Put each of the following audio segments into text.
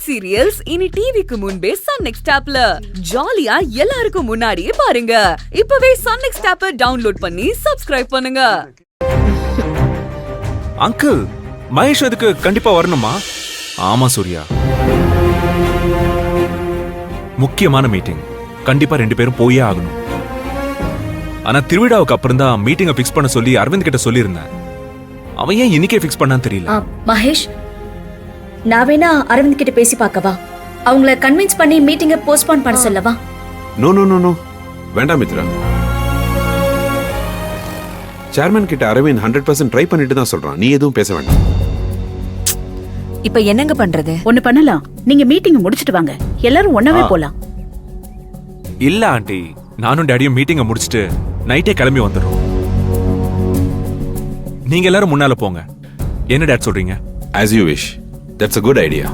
Web serials இனி டிவிக்கு முன்பே சன் நெக்ஸ்ட் ஆப்ல ஜாலியா எல்லாருக்கும் முன்னாடியே பாருங்க. இப்பவே சன் நெக்ஸ்ட் ஆப்பை டவுன்லோட் பண்ணி சப்ஸ்கிரைப் பண்ணுங்க. அங்கிள், மகேஷ் அதுக்கு கண்டிப்பா வரணுமா? ஆமா சூர்யா, முக்கியமான மீட்டிங், கண்டிப்பா 2 பேரும் போயே ஆகணும். ஆனா திருவிழாவுக்கு அப்புறம் தான் மீட்டிங்கை பிக்ஸ் பண்ண சொல்லி அரவிந்த் கிட்ட சொல்லியிருந்தேன். அவன் ஏன் இன்னைக்கே பிக்ஸ் பண்ணான்னு தெரியல. மகேஷ், நான் வேணா அரவிந்த் கிட்ட பேசி பார்க்கவா? அவங்கள கன்வின்ஸ் பண்ணி மீட்டிங்கை போஸ்ட்போன் பண்ண சொல்லவா? நோ நோ நோ நோ, வேண்டாம் மித்ரா. சேர்மன் கிட்ட அரவிந்த் 100% ட்ரை பண்ணிட்டு தான் சொல்றான். நீ எதுவும் பேச வேண்டாம். இப்ப என்னங்க பண்றது? ஒண்ணு பண்ணலாம், நீங்க மீட்டிங் முடிச்சிட்டு வாங்க, எல்லாரும் ஒண்ணாவே போலாம். இல்ல ஆண்டி, நானும் டாடியும் மீட்டிங்கை முடிச்சிட்டு நைட்டே கிளம்பி வந்துடுறோம். நீங்க எல்லாரும் முன்னால போங்க. என்ன டாட் சொல்றீங்க? As you wish. That's a good idea.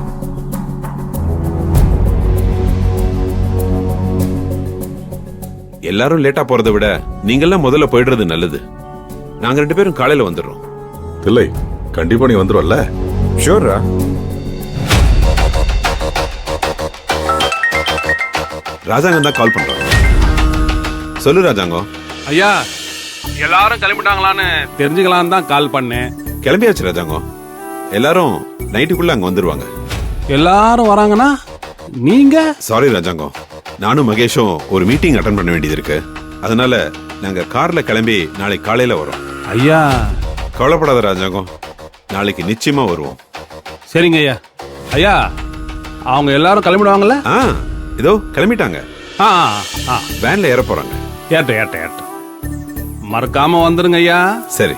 எல்லாரும் லேட்டா போறதை விட நீங்கெல்லாம் முதல்ல போயிடுறது நல்லது. நாங்க 2 பேரும் காலையில வந்துடுறோம். இல்லை, கண்டிப்பா நீ வந்துருவல்ல? ஷூரா. ராஜாங்கம் தான் கால் பண்றாங்க. சொல்லு ராஜாங்கம். ஐயா, எல்லாரும் கிளம்பிட்டாங்களான்னு தெரிஞ்சுக்கலான்னு தான் கால் பண்ணேன். கிளம்பியாச்சு ராஜாங்கம். எல்லாரும் நைட்டுக்குள்ள அங்க வந்துருவாங்க. எல்லாரும் வராங்கன்னா நீங்க? சாரி ராஜாங்கம், நானும் மகேஷும் ஒரு மீட்டிங் அட்டெண்ட் பண்ண வேண்டியது இருக்கு. அதனால நாங்க கார்ல கிளம்பி நாளைக்கு காலையில வரோம். ஐயா, கவலைப்படாத ராஜாங்கம், நாளைக்கு நிச்சயமா வருவோம். சரிங்க ஐயா. ஐயா, அவங்க எல்லாரும் கிளம்பிடுவாங்கல்ல? இதோ கிளம்பிட்டாங்க. வேன்ல ஏற போறாங்க. ஏட்ட மறக்காம வந்துருங்க ஐயா. சரி.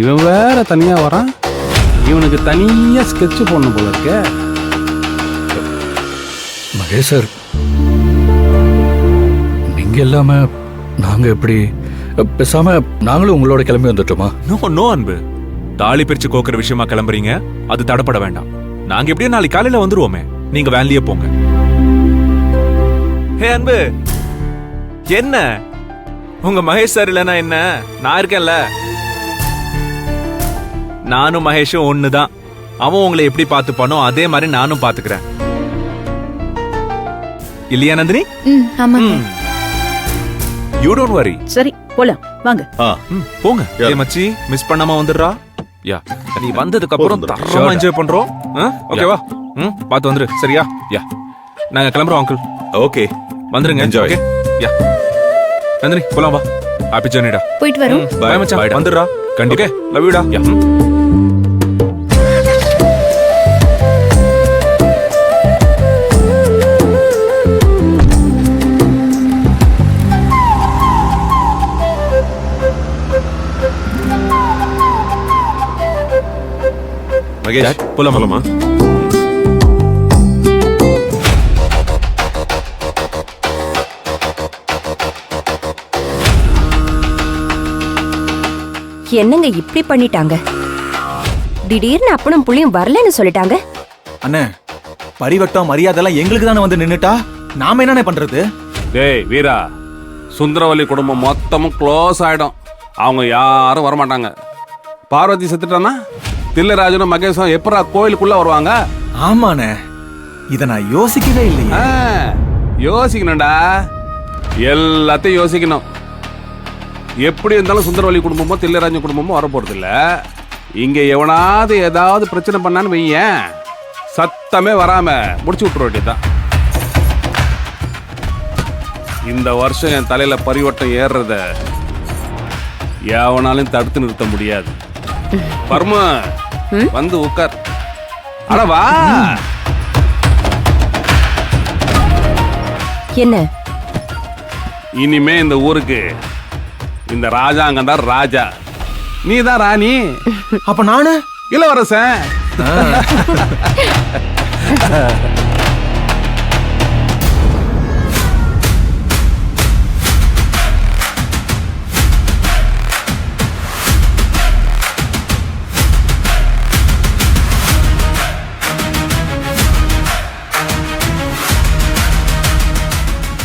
இவன் வேற தனியா வரான். இவனுக்கு தனியா ஸ்கெட்ச் போடணும் போல இருக்க. மகேஷ் சார், நீங்க இல்லாம நாங்க எப்படி? பேசாம நாங்களும் உங்களோட கிளம்பி வந்துட்டோமா? நோ அன்பு, தாலி பிரிச்சு கோக்குற விஷயமா கிளம்புறீங்க, அது தடப்பட வேண்டாம். நாங்க எப்படியும் நாளைக்கு காலையில வந்துருவோமே, நீங்க வேன்லயே போங்க. ஹே அன்பு, என்ன உங்க மகேஷ் சார் இல்லனா என்ன? நான் இருக்கேன்ல. நானும் மகேஷும் ஒண்ணுதான். அவன் உங்களை எப்படி பாத்துப்பானோ அதே மாதிரி நானும் பாத்துக்கிறேன். இல்லையா நந்தினி? You don't worry. சரி, போலாம் வாங்க. போங்க. ஏ மச்சி, மிஸ் பண்ணாம வந்துடுறா. யா, நீ வந்ததுக்கு அப்புறம் தரமா என்ஜாய் பண்றோம். ஓகேவா? பாத்து வந்துரு. சரியா? யா, நாங்க கிளம்புறோம் அங்கிள். ஓகே, வந்துருங்க. என்ஜாய். யா நந்தினி, போலாம் வா. ஹாப்பி ஜர்னிடா. போயிட்டு வரோம். பை மச்சான். வந்துடுறா. கண்டிப்பா. லவ் யூடா. யா. மகேஷ், போலாமா? என்னங்க இப்படி பண்ணிட்டாங்க? திடீர்னு அப்பனும் புள்ளியும் வரலன்னு சொல்லிட்டாங்க. அண்ணே, பரிவட்டம் மரியாதைலாம் எங்களுக்கு தானே வந்து நின்னுட்டா நாம என்னண்ணே பண்றது? டேய் வீரா, சுந்தரவல்லி குடும்பம் மொத்தமும் க்ளோஸ் ஆயிடும். அவங்க யாரும் வரமாட்டாங்க. பார்வதி செத்துட்டானா தில்லராஜனும் மகேஷும் எப்பரா கோயிலுக்குள்ள வருவாங்க? ஆமாண்ணே, இத நான் யோசிக்கவே இல்லையே. யோசிக்கணும்டா, எல்லாத்தையும் யோசிக்கணும். எப்படி இருந்தாலும் சுந்தரவல்லி குடும்பமோ தில்லராஜன் குடும்பமோ வர போறது இல்ல. இங்க எவனாவது ஏதாவது பிரச்சனை பண்ணான்னு வையேன், சத்தமே வராம முடிச்சு விட்டுற வேண்டியதுதான். இந்த வருஷம் என் தலையில பரிவட்டம் ஏறுறத எவனாலும் தடுத்து நிறுத்த முடியாது. பர்ம வந்து உட்கார். அடவா. என்ன? இனிமே இந்த ஊருக்கு இந்த ராஜாங்கம் தான் ராஜா, நீ தான் ராணி. அப்ப நானு இளவரசன்.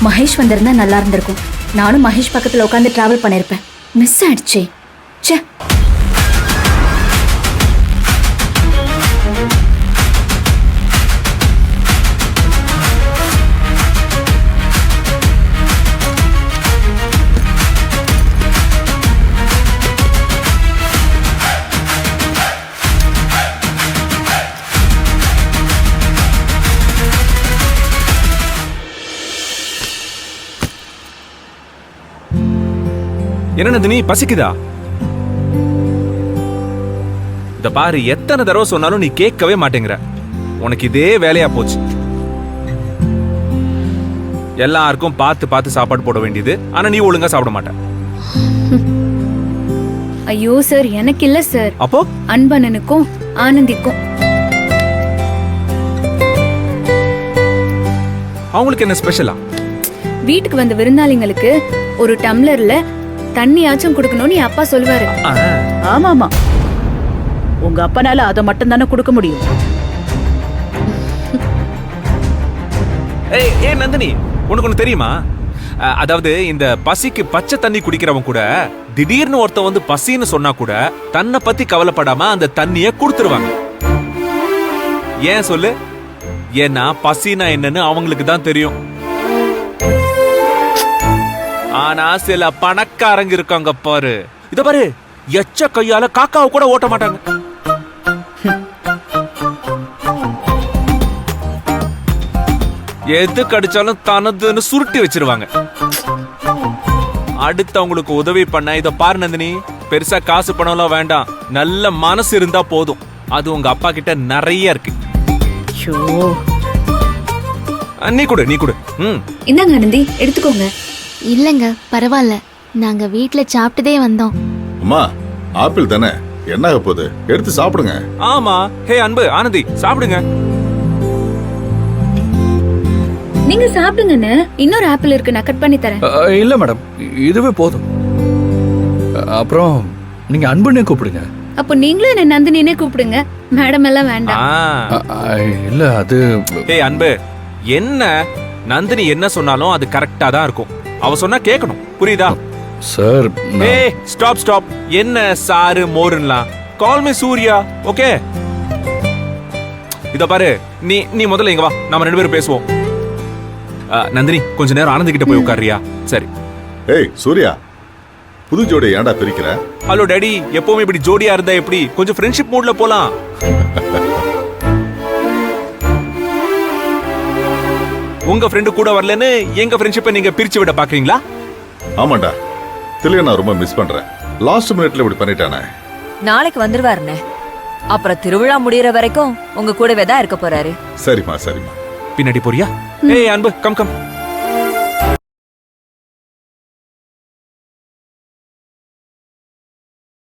மகேஷ் வந்திருந்தா நல்லா இருந்திருக்கும். நானும் மகேஷ் பக்கத்துல உட்காந்து டிராவல் பண்ணிருப்பேன். மிஸ் ஆயிடுச்சே. ச்சே. என்ன நந்தினி பசிக்குதா? இத பாரு, எத்தனை தடவை சொன்னாலும் நீ கேட்கவே மாட்டேங்கிற. உனக்கு இதே வேலையா போச்சு. எல்லாருக்கும் பார்த்து பார்த்து சாப்பாடு போட வேண்டியது, ஆனா நீ ஒழுங்கா சாப்பிட மாட்ட. ஐயோ சார், எனக்கு இல்ல சார், அப்போ அன்பனனுக்கும் ஆனந்திக்கும். அவங்களுக்கு என்ன ஸ்பெஷலா? வீட்டுக்கு வந்த விருந்தாளிங்களுக்கு ஒரு டம்ளர்ல தண்ணியாச்சும் கொடுக்கணும்னு என் அப்பா சொல்லுவாரு. ஆமா ஆமா, உங்க அப்பனால அதை மட்டும் தானே கொடுக்க முடியும். ஏய் நந்தினி, உனக்கு ஒண்ணு தெரியுமா? அதாவது இந்த பசிக்கு பச்சை தண்ணி குடிக்கிறவன் கூட திடீர்னு ஒருத்தன் வந்து பசின்னு சொன்னா கூட தன்னை பத்தி கவலைப்படாம அந்த தண்ணிய கொடுத்துருவாங்க. ஏன் சொல்லு? ஏன்னா பசினா என்னன்னு அவங்களுக்கு தான் தெரியும். ஆனா சில பணக்காரங்க இருக்காங்க பாரு, இத பாரு, எச்ச கையால காக்காவை கூட ஓட்ட மாட்டாங்க. எது கடிச்சாலும் தனதுன்னு சுருட்டி வச்சிருவாங்க. அடுத்தவங்களுக்கு உதவி பண்ண இத பாரு நந்தினி, பெருசா காசு பணம்லாம் வேண்டாம், நல்ல மனசு இருந்தா போதும். அது உங்க அப்பா கிட்ட நிறைய இருக்கு. நீ கொடு, நீ கொடு. இந்தாங்க ஆனந்தி, எடுத்துக்கோங்க. இல்லங்க பரவாயில்ல, நாங்க வீட்ல சாப்பிட்டதே வந்தோம். அம்மா, ஆப்பிள் தானே, என்ன ஆக போகுது, எடுத்து சாப்பிடுங்க. ஆமா. ஹே அன்பு, ஆனந்தி, சாப்பிடுங்க. நீங்க சாப்பிடுங்கன்னு. இன்னொரு ஆப்பிள் இருக்கு, நான் கட் பண்ணி தரேன். இல்ல மேடம், இதுவே போதும். அப்புறம் நீங்க அன்புனே கூப்பிடுங்க. அப்போ நீங்களும் என்ன நந்தினினே கூப்பிடுங்க, மேடம் எல்லாம் வேண்டாம். இல்ல அது. ஹே அன்பு, என்ன நந்தினி என்ன சொன்னாலும் அது கரெக்டா தான் இருக்கும். அவ சொன்னா கேட்கணும், புரியுதா? சார் ஏய் ஸ்டாப் ஸ்டாப். என்ன சாரு மோருன்லாம்? Call me Surya, okay? இத பாரு, நீ முதல்ல இங்க வா, நாம ரெண்டு பேரும் பேசுவோம். நந்தினி, கொஞ்ச நேரம் ஆனந்தி கிட்ட போய் உட்காரியா? சரி. ஏய் சூர்யா, புது ஜோடி ஏன்டா பிரிக்கிற? ஹலோ டாடி, எப்பவுமே இப்படி ஜோடியா இருந்தா எப்படி? கொஞ்சம் ஃப்ரெண்ட்ஷிப் மூட்ல போலாம். உங்க ஃப்ரெண்டு கூட வரலன்னு எங்க ஃப்ரெண்ட்ஷிப்பை நீங்க பிரிச்சு விட பாக்குறீங்களா? ஆமாண்டா, தில்லைய நான் ரொம்ப மிஸ் பண்றேன். லாஸ்ட் மினிட்ல இப்படி பண்ணிட்டானே. நாளைக்கு வந்துருவாருண்ணே. அப்புறம் திருவிழா முடியற வரைக்கும் உங்க கூடவே தான் இருக்க போறாரு. சரிம்மா சரிம்மா. பின்னாடி போறியா? ஏய் அன்பு, கம் கம்.